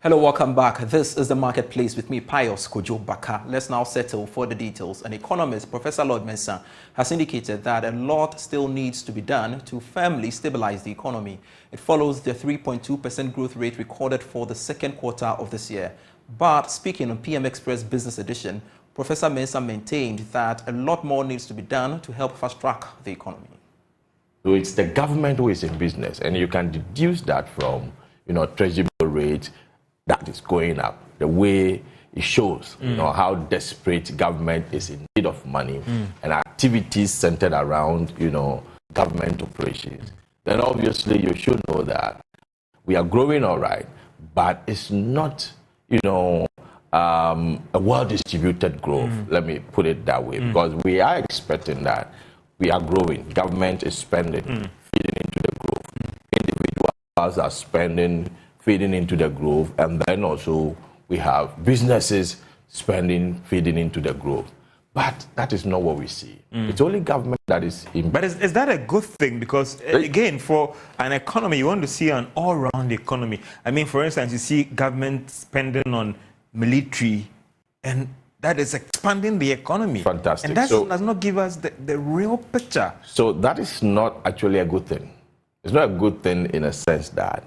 Hello, welcome back. This is the Marketplace with me, Pious, Kojo, Backah. Let's now settle for the details. An economist, Professor Mensah, has indicated that a lot still needs to be done to firmly stabilize the economy. It follows the 3.2% growth rate recorded for the second quarter of this year. But speaking on PM Express Business Edition, Professor Mensah maintained that a lot more needs to be done to help fast-track the economy. So it's the government who is in business, and you can deduce that from, treasury rate that is going up. The way it shows, how desperate government is in need of money and activities centered around, government operations. Then obviously you should know that we are growing all right, but it's not, a well-distributed growth. Let me put it that way, because we are expecting that we are growing. Government is spending, feeding into the growth. Individuals are spending, feeding into the growth, and then also we have businesses spending, feeding into the growth. But that is not what we see. It's only government that is in. But is that a good thing? Because again, for an economy, you want to see an all-round economy. I mean, for instance, you see government spending on military, and that is expanding the economy. Fantastic. And that does not give us the real picture. So that is not actually a good thing. It's not a good thing in a sense that,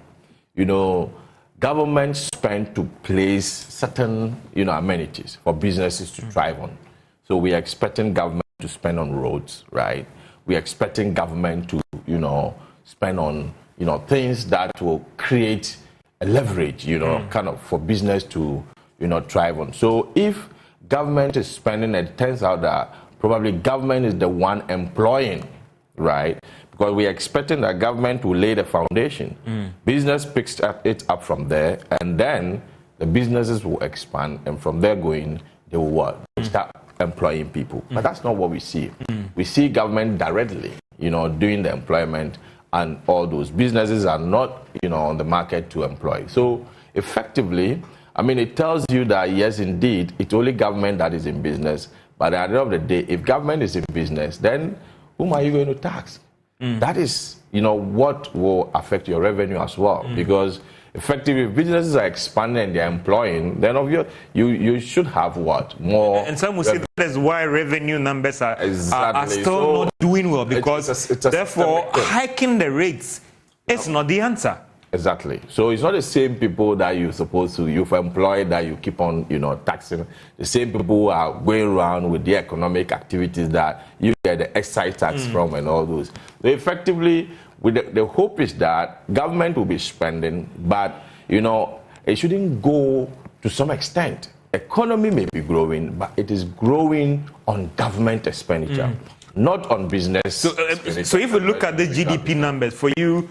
government spend to place certain, amenities for businesses to thrive on. So we are expecting government to spend on roads, right? We are expecting government to, spend on, things that will create a leverage, kind of for business to, thrive on. So if government is spending, it turns out that probably government is the one employing, right? Because we are expecting that government will lay the foundation. Business picks it up from there, and then the businesses will expand, and from there going, they will what? Start employing people. But that's not what we see. We see government directly, doing the employment, and all those businesses are not, on the market to employ. So effectively, it tells you that yes, indeed, it's only government that is in business. But at the end of the day, if government is in business, then whom are you going to tax? That is, what will affect your revenue as well. Because effectively, if businesses are expanding and they're employing, then you should have what? More. And some will say that is why revenue numbers are still not doing well, because therefore hiking the rates is not the answer. Exactly. So it's not the same people that you've employed that you keep on, taxing. The same people who are going around with the economic activities that you get the excise tax from and all those. So effectively, the hope is that government will be spending, but, it shouldn't go to some extent. Economy may be growing, but it is growing on government expenditure, not on business. So if we look at the GDP numbers, for you,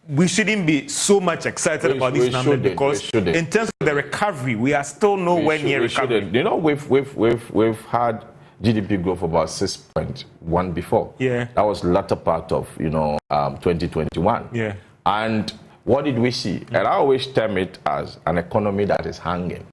we shouldn't be so much excited about these numbers, because in terms of the recovery, we are still nowhere near recovery. We've had GDP growth about 6.1 before. Yeah. That was the latter part of 2021. Yeah. And what did we see? And I always term it as an economy that is hanging.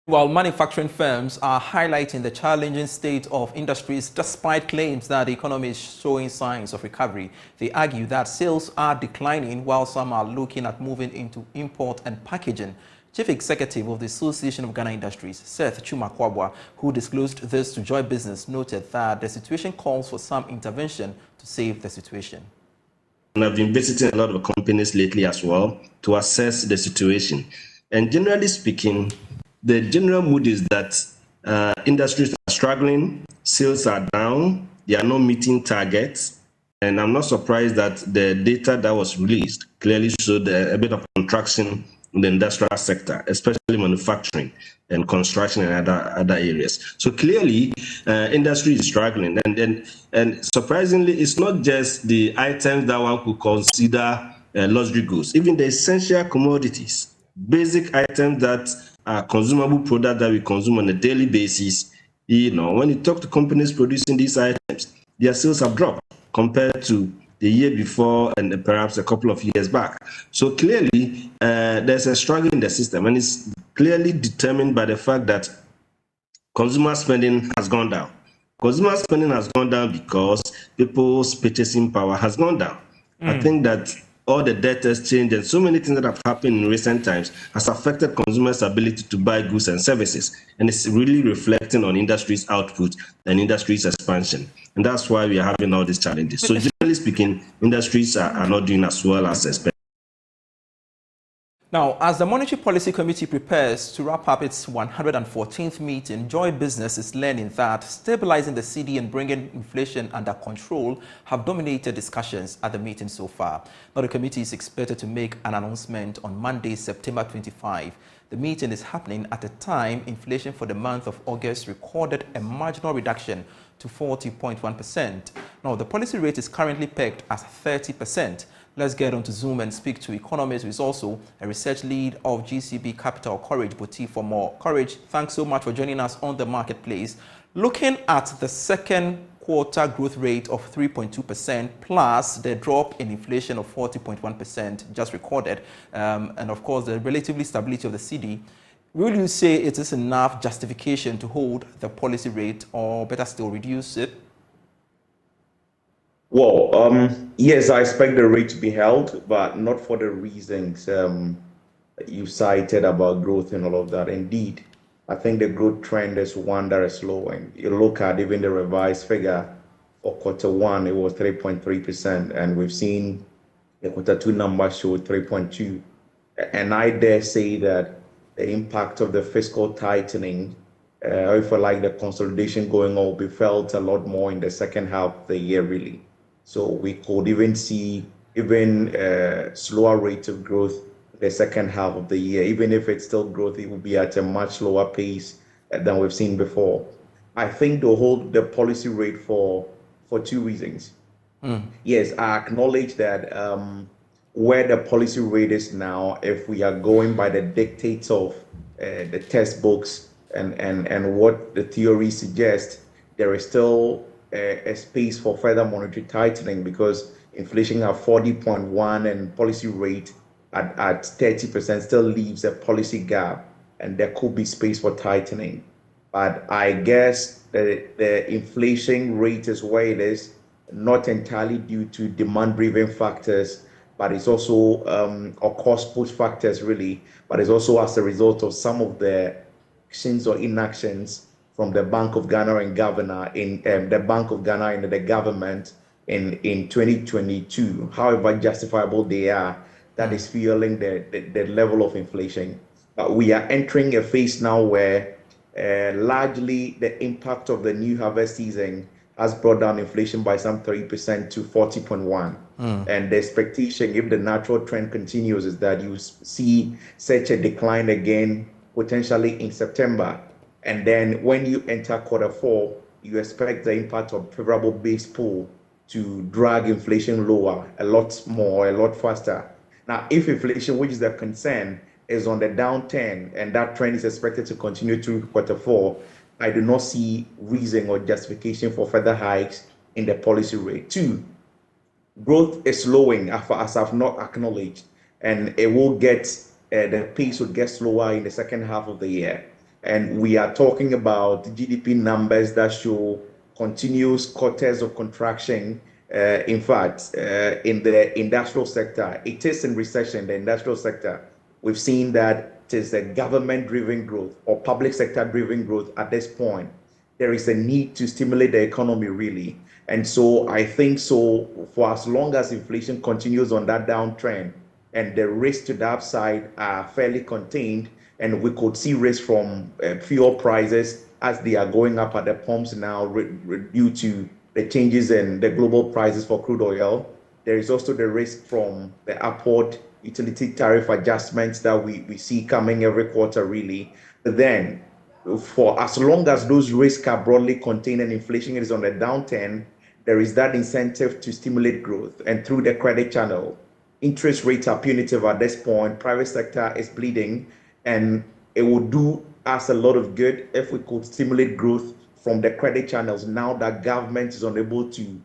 While manufacturing firms are highlighting the challenging state of industries despite claims that the economy is showing signs of recovery, they argue that sales are declining while some are looking at moving into import and packaging. Chief Executive of the Association of Ghana Industries, Seth Chumakwabwa, who disclosed this to Joy Business, noted that the situation calls for some intervention to save the situation. And I've been visiting a lot of companies lately as well to assess the situation. And generally speaking, the general mood is that industries are struggling, sales are down, they are not meeting targets. And I'm not surprised that the data that was released clearly showed a bit of contraction in the industrial sector, especially manufacturing and construction and other areas. So clearly, industry is struggling. And surprisingly, it's not just the items that one could consider luxury goods, even the essential commodities, basic items that are consumable products that we consume on a daily basis. When you talk to companies producing these items, their sales have dropped compared to the year before and perhaps a couple of years back. So clearly, there's a struggle in the system, and it's clearly determined by the fact that consumer spending has gone down. Consumer spending has gone down because people's purchasing power has gone down. I think that all the debt exchange, and so many things that have happened in recent times has affected consumers' ability to buy goods and services. And it's really reflecting on industry's output and industry's expansion. And that's why we are having all these challenges. So generally speaking, industries are not doing as well as expected. Now, as the Monetary Policy Committee prepares to wrap up its 114th meeting, Joy Business is learning that stabilizing the CD and bringing inflation under control have dominated discussions at the meeting so far. Now, the committee is expected to make an announcement on Monday, September 25. The meeting is happening at a time inflation for the month of August recorded a marginal reduction to 40.1%. Now, the policy rate is currently pegged at 30%. Let's get on to Zoom and speak to economist who is also a research lead of GCB Capital, Courage Boutique, for more. Courage, thanks so much for joining us on the marketplace. Looking at the second quarter growth rate of 3.2% plus the drop in inflation of 40.1% just recorded, and of course the relatively stability of the CD, will you say it is enough justification to hold the policy rate, or better still reduce it? Well, yes, I expect the rate to be held, but not for the reasons you cited about growth and all of that. Indeed, I think the growth trend is one that is slowing. You look at even the revised figure for quarter one, it was 3.3%, and we've seen the quarter two number show 3.2%. And I dare say that the impact of the fiscal tightening, if you like the consolidation going on, will be felt a lot more in the second half of the year, really. So we could even see slower rate of growth the second half of the year. Even if it's still growth, it will be at a much slower pace than we've seen before. I think they'll hold the policy rate for two reasons. Yes, I acknowledge that where the policy rate is now, if we are going by the dictates of the textbooks and what the theory suggests, there is still a space for further monetary tightening, because inflation at 40.1 and policy rate at 30% still leaves a policy gap, and there could be space for tightening. But I guess the inflation rate is where it is, not entirely due to demand-driven factors, but it's also or cost-push factors really, but it's also as a result of some of the actions or inactions from the Bank of Ghana and governor in the Bank of Ghana and the government in 2022, however justifiable they are, that is fueling the level of inflation. But we are entering a phase now where largely the impact of the new harvest season has brought down inflation by some 3% to 40.1. And the expectation, if the natural trend continues, is that you see such a decline again, potentially in September. And then when you enter quarter four, you expect the impact of favorable base pull to drag inflation lower a lot more, a lot faster. Now, if inflation, which is the concern, is on the downturn, and that trend is expected to continue through quarter four, I do not see reason or justification for further hikes in the policy rate. Two, growth is slowing, as I've not acknowledged, and it will get, the pace will get slower in the second half of the year. And we are talking about GDP numbers that show continuous quarters of contraction. In fact, in the industrial sector, it is in recession, the industrial sector. We've seen that it is a government-driven growth or public sector-driven growth at this point. There is a need to stimulate the economy, really. And so I think so for as long as inflation continues on that downtrend and the risks to the upside are fairly contained, and we could see risk from fuel prices as they are going up at the pumps now due to the changes in the global prices for crude oil. There is also the risk from the upward utility tariff adjustments that we see coming every quarter, really. But then, for as long as those risks are broadly contained and inflation is on the downturn, there is that incentive to stimulate growth. And through the credit channel, interest rates are punitive at this point. Private sector is bleeding. And it would do us a lot of good if we could stimulate growth from the credit channels now that government is unable to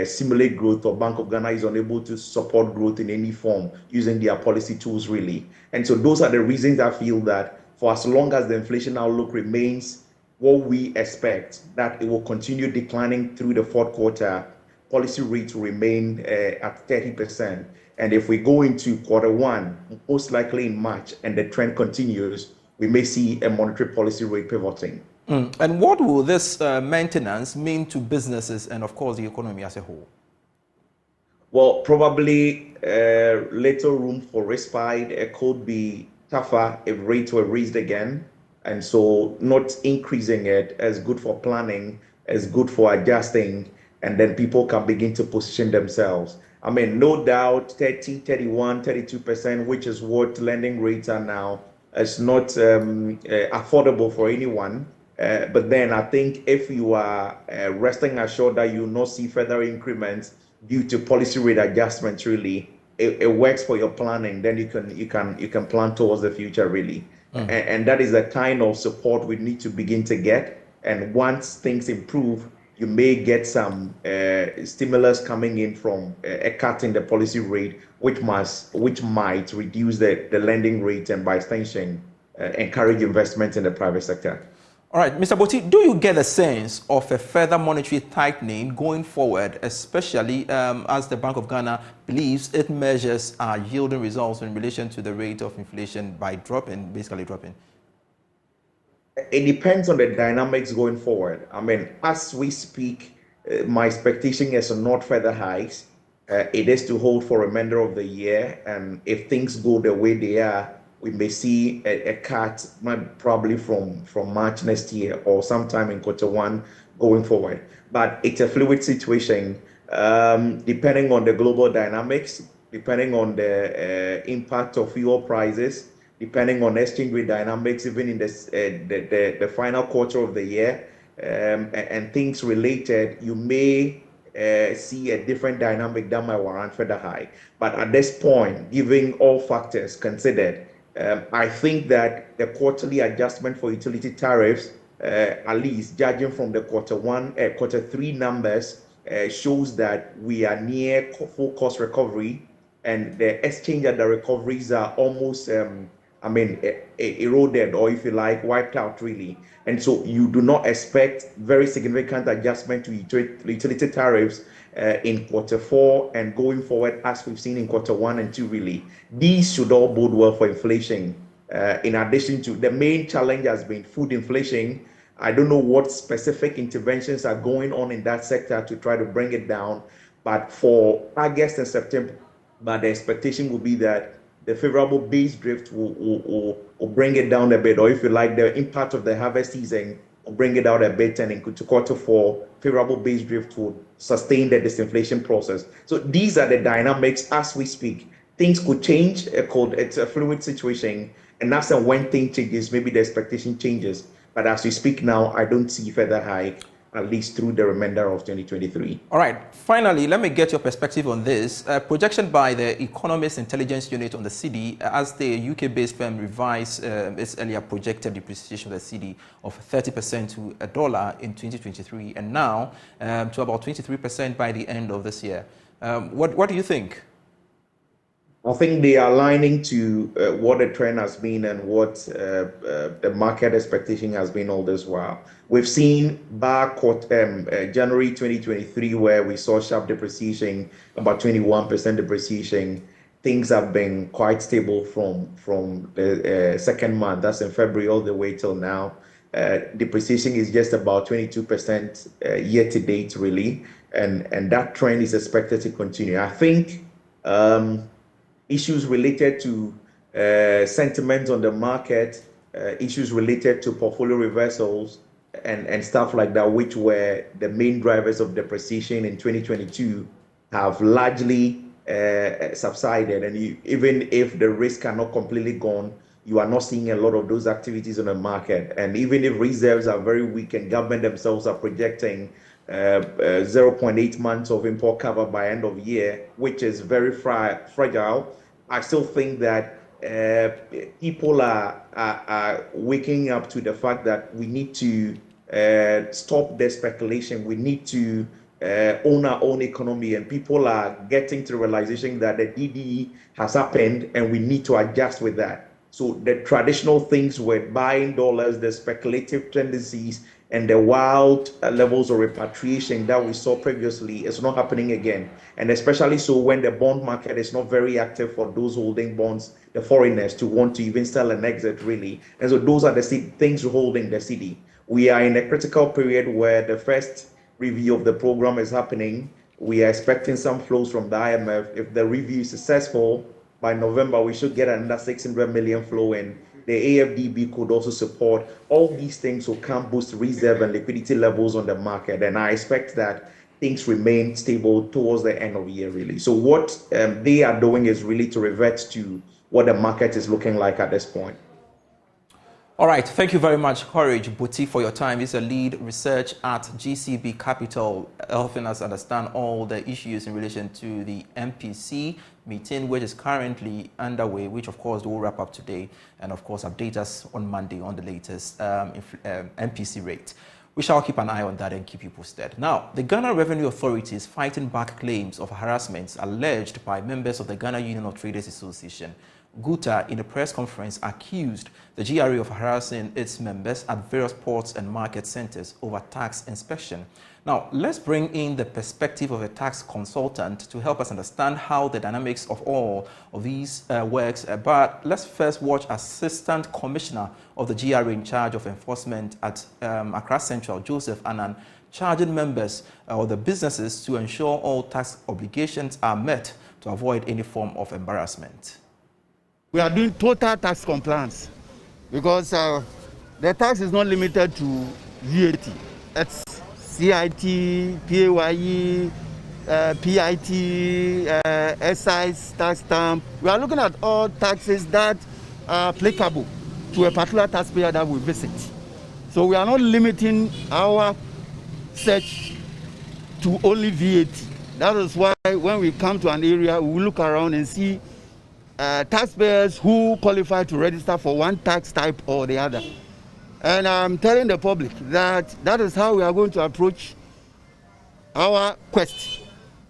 stimulate growth, or Bank of Ghana is unable to support growth in any form using their policy tools, really. And so those are the reasons I feel that for as long as the inflation outlook remains what we expect, that it will continue declining through the fourth quarter, policy rates will remain at 30%. And if we go into quarter one, most likely in March, and the trend continues, we may see a monetary policy rate pivoting. And what will this maintenance mean to businesses and, of course, the economy as a whole? Well, probably little room for respite. It could be tougher if rates were raised again. And so not increasing it is good for planning, is good for adjusting, and then people can begin to position themselves. I mean, no doubt 30, 31, 32%, which is what lending rates are now, is not affordable for anyone. But then I think if you are resting assured that you will not see further increments due to policy rate adjustments, really, it works for your planning. Then you can plan towards the future, really. And that is the kind of support we need to begin to get. And once things improve, you may get some stimulus coming in from a cut in the policy rate, which might reduce the lending rate and by extension encourage investment in the private sector. All right, Mr. Boti, do you get a sense of a further monetary tightening going forward, especially as the Bank of Ghana believes its measures are yielding results in relation to the rate of inflation by basically dropping? It depends on the dynamics going forward. I mean, as we speak, my expectation is not further hikes. It is to hold for the remainder of the year. And if things go the way they are, we may see a cut probably from March next year or sometime in quarter one going forward. But it's a fluid situation, depending on the global dynamics, depending on the impact of fuel prices, depending on exchange rate dynamics, even in the final quarter of the year, and things related, you may see a different dynamic that might warrant further high. But at this point, giving all factors considered, I think that the quarterly adjustment for utility tariffs, at least judging from the quarter three numbers, shows that we are near full cost recovery, and the exchange and the recoveries are almost, eroded, or if you like, wiped out really. And so you do not expect very significant adjustment to utility tariffs in quarter four and going forward, as we've seen in quarter one and two, really. These should all bode well for inflation. In addition to the main challenge has been food inflation. I don't know what specific interventions are going on in that sector to try to bring it down, but for August and September, the expectation will be that the favorable base drift will bring it down a bit, or if you like, the impact of the harvest season will bring it out a bit, and into quarter four, favorable base drift will sustain the disinflation process. So these are the dynamics as we speak. Things could change. It's a fluid situation, and that's when things changes, maybe the expectation changes. But as we speak now, I don't see further hike, at least through the remainder of 2023. All right. Finally, let me get your perspective on this. Projection by the Economist Intelligence Unit on the cedi, as the UK-based firm revised its earlier projected depreciation of the cedi of 30% to $1 in 2023, and now to about 23% by the end of this year. What do you think? I think they are aligning to what the trend has been and what the market expectation has been all this while. We've seen back January 2023, where we saw sharp depreciation, about 21% depreciation. Things have been quite stable from the second month, that's in February, all the way till now. Depreciation is just about 22% year to date, really, and that trend is expected to continue. I think issues related to sentiment on the market, issues related to portfolio reversals and stuff like that, which were the main drivers of depreciation in 2022, have largely subsided. And even if the risks are not completely gone, you are not seeing a lot of those activities on the market. And even if reserves are very weak and government themselves are projecting 0.8 months of import cover by end of year, which is very fragile, I still think that people are waking up to the fact that we need to stop the speculation. We need to own our own economy, and people are getting to the realization that the DDE has happened and we need to adjust with that. So the traditional things were buying dollars, the speculative tendencies, and the wild levels of repatriation that we saw previously is not happening again. And especially so when the bond market is not very active for those holding bonds, the foreigners to want to even sell and exit really. And so those are the things holding the city. We are in a critical period where the first review of the program is happening. We are expecting some flows from the IMF. If the review is successful, by November, we should get another 600 million flow in. The AFDB could also support. All these things will come boost reserve and liquidity levels on the market. And I expect that things remain stable towards the end of the year, really. So what they are doing is really to revert to what the market is looking like at this point. All right, thank you very much, Courage Buti, for your time. He's a lead research at GCB Capital, helping us understand all the issues in relation to the MPC meeting, which is currently underway, which of course will wrap up today, and of course update us on Monday on the latest MPC rate. We shall keep an eye on that and keep you posted. Now, the Ghana Revenue Authority is fighting back claims of harassment alleged by members of the Ghana Union of Traders Association. GUTA, in a press conference, accused the GRA of harassing its members at various ports and market centers over tax inspection. Now, let's bring in the perspective of a tax consultant to help us understand how the dynamics of all of these works. But let's first watch Assistant Commissioner of the GRA in charge of enforcement at Accra Central, Joseph Annan, charging members or the businesses to ensure all tax obligations are met to avoid any form of embarrassment. We are doing total tax compliance because the tax is not limited to VAT. It's CIT, PAYE, PIT, excise, tax stamp. We are looking at all taxes that are applicable to a particular taxpayer that we visit. So we are not limiting our search to only VAT. That is why when we come to an area, we look around and see taxpayers who qualify to register for one tax type or the other. And I'm telling the public that that is how we are going to approach our quest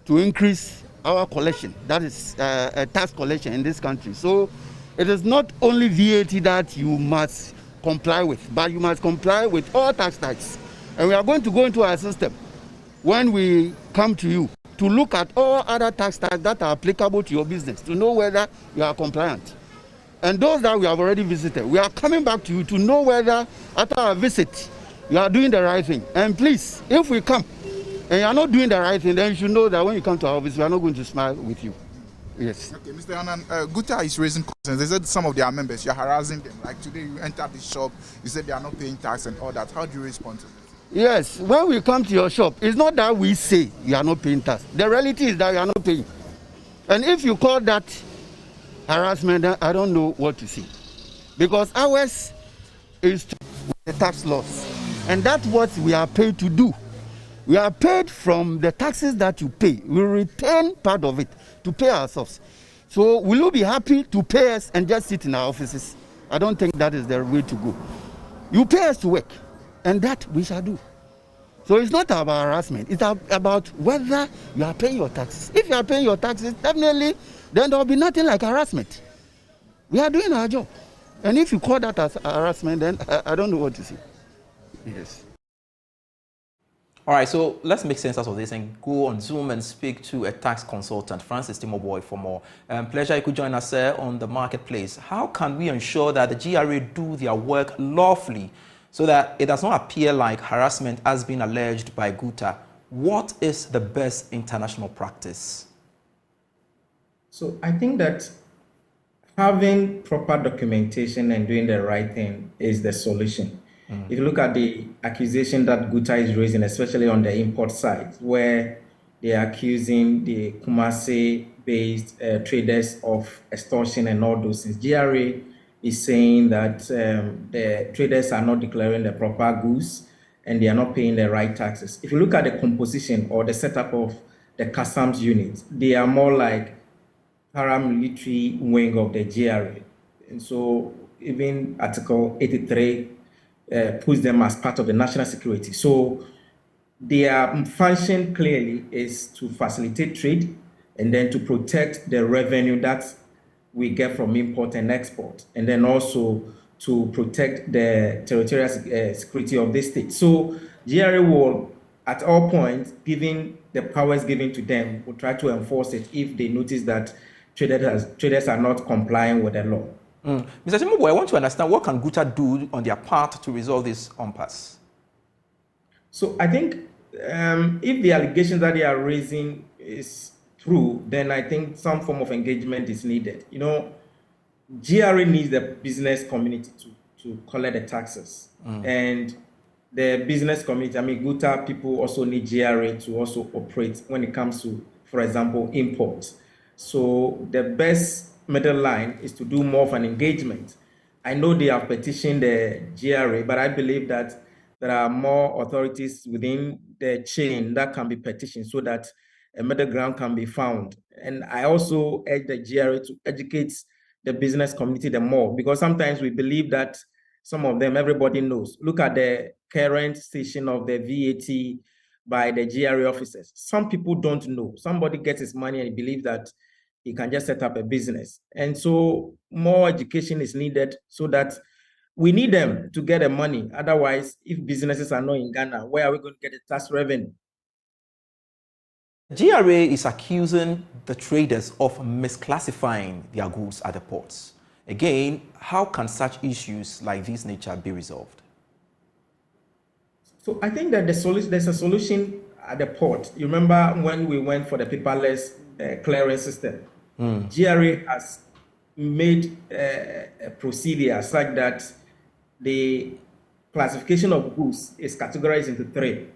to increase our collection. That is a tax collection in this country. So it is not only VAT that you must comply with, but you must comply with all tax types. And we are going to go into our system when we come to you to look at all other tax types that are applicable to your business, to know whether you are compliant. And those that we have already visited, we are coming back to you to know whether after our visit, you are doing the right thing. And please, if we come and you are not doing the right thing, then you should know that when you come to our office, we are not going to smile with you. Yes. Okay, Mr. Annan, GUTA is raising concerns. They said some of their members, you're harassing them. Like today, you entered the shop, you said they are not paying tax and all that. How do you respond to this? Yes, when we come to your shop, it's not that we say you are not paying tax. The reality is that you are not paying. And if you call that harassment, then I don't know what to say. Because ours is to the tax laws. And that's what we are paid to do. We are paid from the taxes that you pay. We retain part of it to pay ourselves. So will you be happy to pay us and just sit in our offices? I don't think that is the way to go. You pay us to work. And that we shall do. So it's not about harassment. It's about whether you are paying your taxes. If you are paying your taxes, definitely, then there will be nothing like harassment. We are doing our job. And if you call that as harassment, then I don't know what to say. Yes. All right, so let's make sense out of this and go on Zoom and speak to a tax consultant, Francis Timoboy, for more. Pleasure you could join us on the marketplace. How can we ensure that the GRA do their work lawfully, so that it does not appear like harassment has been alleged by GUTA? What is the best international practice? So I think that having proper documentation and doing the right thing is the solution. If you look at the accusation that GUTA is raising, especially on the import side, where they are accusing the Kumasi-based traders of extortion and all those things, GRA is saying that the traders are not declaring the proper goods and they are not paying the right taxes. If you look at the composition or the setup of the customs units, they are more like paramilitary wing of the GRA. And so even Article 83 puts them as part of the national security. So their function clearly is to facilitate trade and then to protect the revenue that we get from import and export, and then also to protect the territorial security of the state. So GRA will, at all points, given the powers given to them, will try to enforce it if they notice that traders are not complying with the law. Mr. Timobo, I want to understand, what can GUTA do on their part to resolve this impasse? So I think if the allegations that they are raising is true, then I think some form of engagement is needed. You know, GRA needs the business community to collect the taxes. And the business community, I mean, GUTA people also need GRA to also operate when it comes to, for example, imports. So the best middle line is to do more of an engagement. I know they have petitioned the GRA, but I believe that there are more authorities within the chain that can be petitioned so that a middle ground can be found. And I also urge the GRA to educate the business community the more, because sometimes we believe that some of them, everybody knows. Look at the current station of the VAT by the GRA officers. Some people don't know. Somebody gets his money and believes that he can just set up a business. And so more education is needed so that we need them to get the money. Otherwise, if businesses are not in Ghana, where are we going to get the tax revenue? GRA is accusing the traders of misclassifying their goods at the ports. Again, how can such issues like this nature be resolved? So I think that there's a solution at the port. You remember when we went for the paperless clearance system? GRA has made a procedure such that the classification of goods is categorized into 3.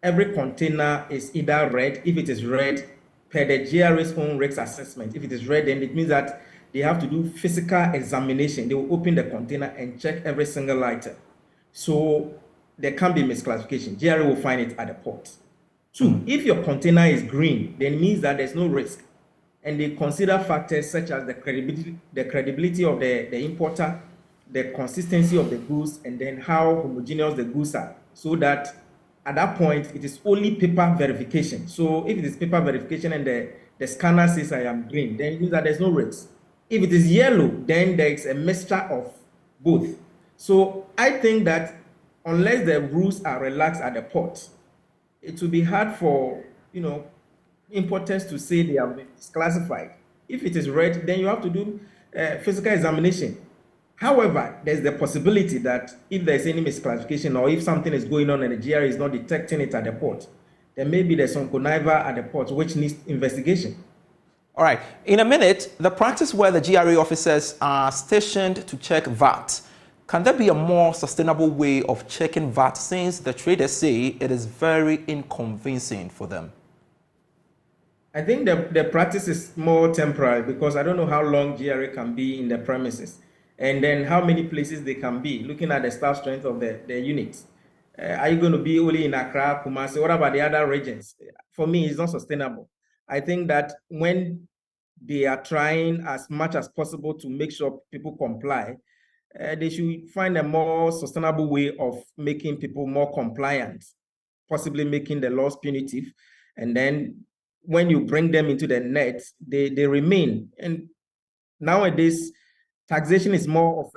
Every container is either red. If it is red, per the GRA's own risk assessment, if it is red, then it means that they have to do physical examination. They will open the container and check every single item. So there can be misclassification. GRA will find it at the port. 2, if your container is green, then it means that there's no risk. And they consider factors such as the credibility of the importer, the consistency of the goods, and then how homogeneous the goods are. So that at that point, it is only paper verification. So if it is paper verification and the scanner says I am green, then it means that there's no risk. If it is yellow, then there is a mixture of both. So I think that unless the rules are relaxed at the port, it will be hard for, importers to say they have been misclassified. If it is red, then you have to do physical examination. However, there's the possibility that if there's any misclassification or if something is going on and the GRA is not detecting it at the port, then maybe there's some conniver at the port which needs investigation. All right. In a minute, the practice where the GRA officers are stationed to check VAT, can there be a more sustainable way of checking VAT since the traders say it is very inconveniencing for them? I think the practice is more temporary because I don't know how long GRA can be in the premises and then how many places they can be, looking at the staff strength of the units. Are you going to be only in Accra, Kumasi? What about the other regions? For me, it's not sustainable. I think that when they are trying as much as possible to make sure people comply, they should find a more sustainable way of making people more compliant, possibly making the laws punitive. And then when you bring them into the net, they remain. And nowadays, taxation is more of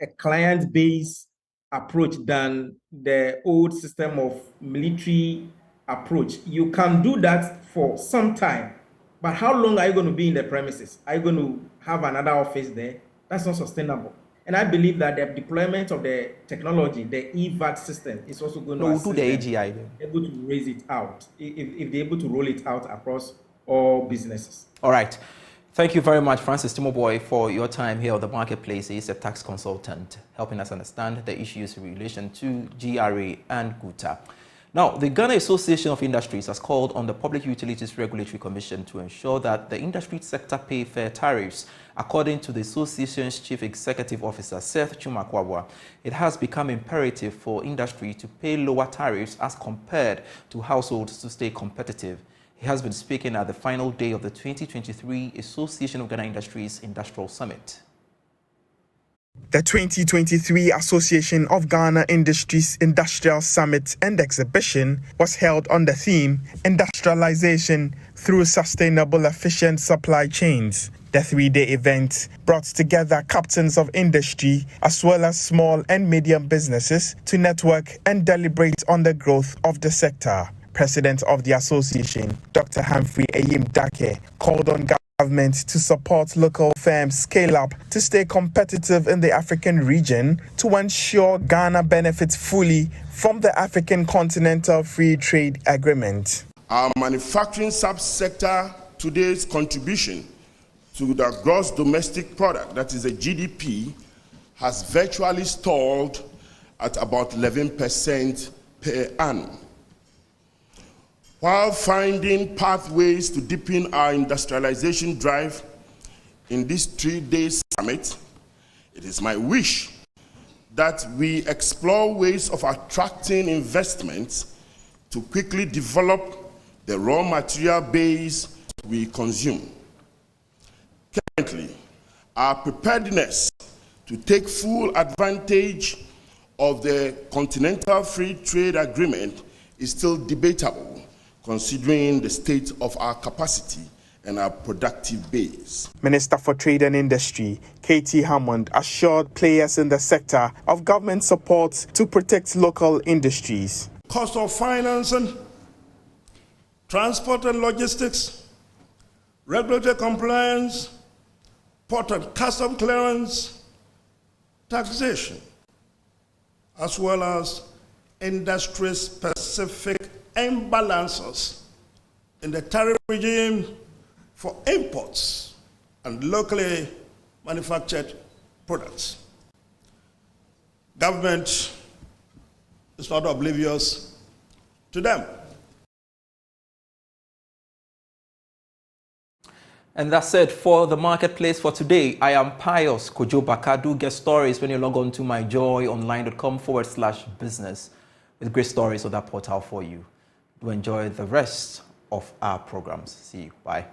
a client-based approach than the old system of military approach. You can do that for some time, but how long are you going to be in the premises? Are you going to have another office there? That's not sustainable. And I believe that the deployment of the technology, the EVAT system, is also going to assist the AGI then. Able to raise it out, if they're able to roll it out across all businesses. All right. Thank you very much, Francis Timoboy, for your time here at the marketplace. He's a tax consultant, helping us understand the issues in relation to GRA and GUTA. Now, the Ghana Association of Industries has called on the Public Utilities Regulatory Commission to ensure that the industry sector pay fair tariffs. According to the association's Chief Executive Officer, Seth Chumakwabwa, it has become imperative for industry to pay lower tariffs as compared to households to stay competitive. He has been speaking at the final day of the 2023 Association of Ghana Industries Industrial Summit. The 2023 Association of Ghana Industries Industrial Summit and Exhibition was held on the theme Industrialization through sustainable, efficient supply chains. The 3-day event brought together captains of industry as well as small and medium businesses to network and deliberate on the growth of the sector. President of the association, Dr. Humphrey Eyim-Dake, called on government to support local firms scale up to stay competitive in the African region to ensure Ghana benefits fully from the African Continental Free Trade Agreement. Our manufacturing subsector today's contribution to the gross domestic product, that is the GDP, has virtually stalled at about 11% per annum. While finding pathways to deepen our industrialization drive in this 3-day summit, it is my wish that we explore ways of attracting investments to quickly develop the raw material base we consume. Currently, our preparedness to take full advantage of the Continental Free Trade Agreement is still debatable, considering the state of our capacity and our productive base. Minister for Trade and Industry, K.T. Hammond, assured players in the sector of government support to protect local industries. Cost of financing, transport and logistics, regulatory compliance, port and custom clearance, taxation, as well as industry-specific imbalances in the tariff regime for imports and locally manufactured products. Government is not oblivious to them. And that's it for the marketplace for today. I am Pious Kojo Backah. Do get stories when you log on to myjoyonline.com/business with great stories on that portal for you. Do enjoy the rest of our programs. See you. Bye.